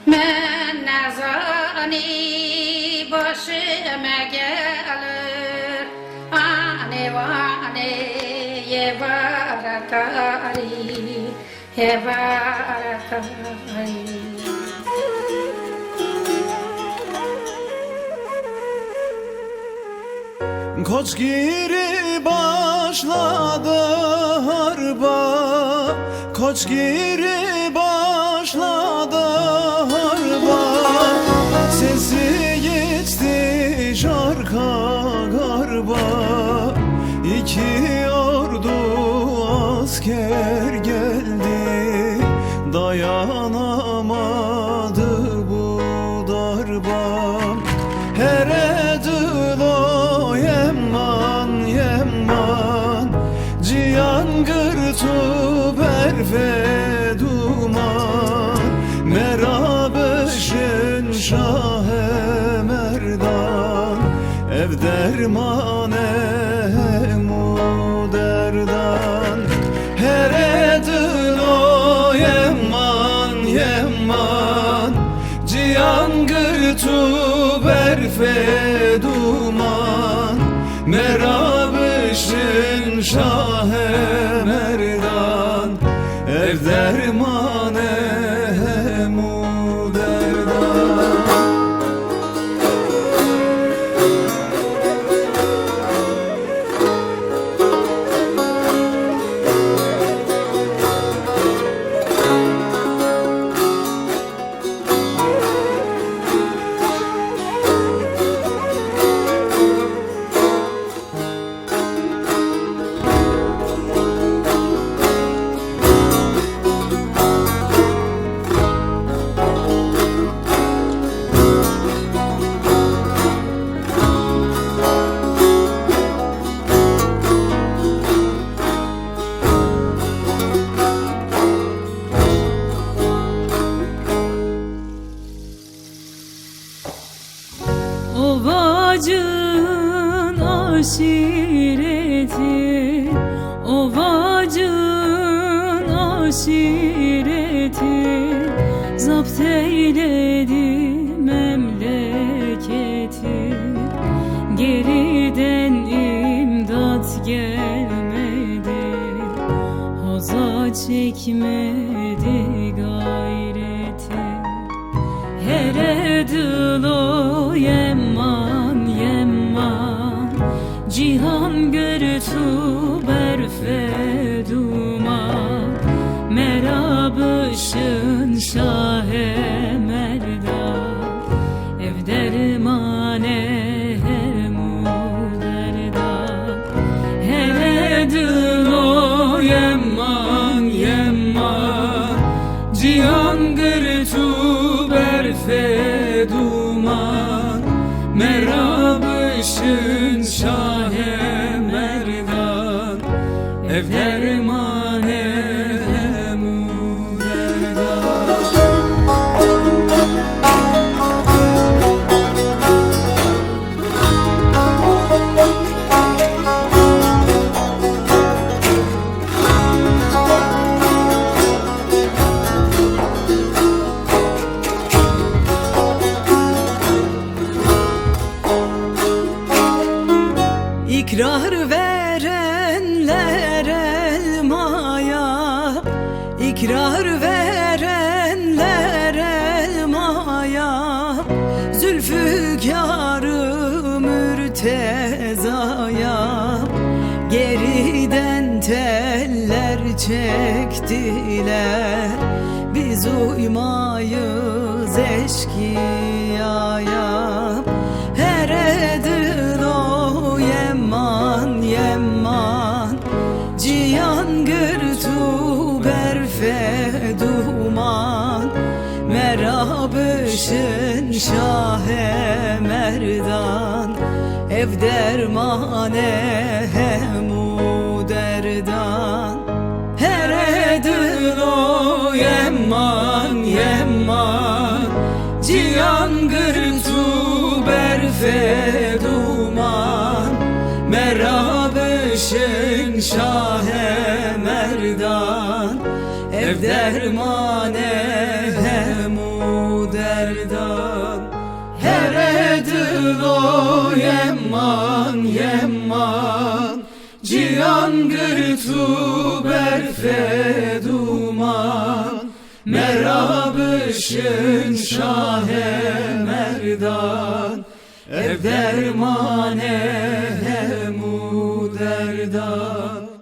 Men nazani başıma gelir, ane vane yevaratari, yevaratari. Koçgiri başladı harba, Koçgiri başladı harba. Sesi geçti şarka garba, İki ordu asker geldi, dayanamadı bu darba. Heredulo yemman yemman, cihan gırtu berfe duman. Merabışın şahe merdan, ev dermane mu derdan. Heredulo yemman yemman, cihan gırtu berfe duman. Merabışın şahe merdan, ev dermane mu derdan. Ovacın aşireti, ovacın aşireti, zapt eyledi memleketi. Geriden imdat gelmedi, hoza çekmedi gayreti. Heredulo yemman yemman, cihan gırtu berfe duman. Merabışın şahe merdan, ev dermane mu derdan. Heredulo yemman yemman, cihan gırtu berfe duman. Merabışın şahe merdan, ev dermane mu derdan. İkrar verenler elmaya, ikrar verenler elmaya. Zülfükarı mürtezaya, geriden teller çektiler. Biz uymayız eşkıyaya. Heredulo yemman yemman, cihan gırtu berfe duman. Merabışın şahe merdan, ev dermane mu derdan. Heredulo duman Merabışın Şah-ı Merdan Ev dermane hemu derdan Her edilo yemman yemman Cihan gırtu berfe duman Merabışın Şah-ı Merdan Ev dermane hemu derdan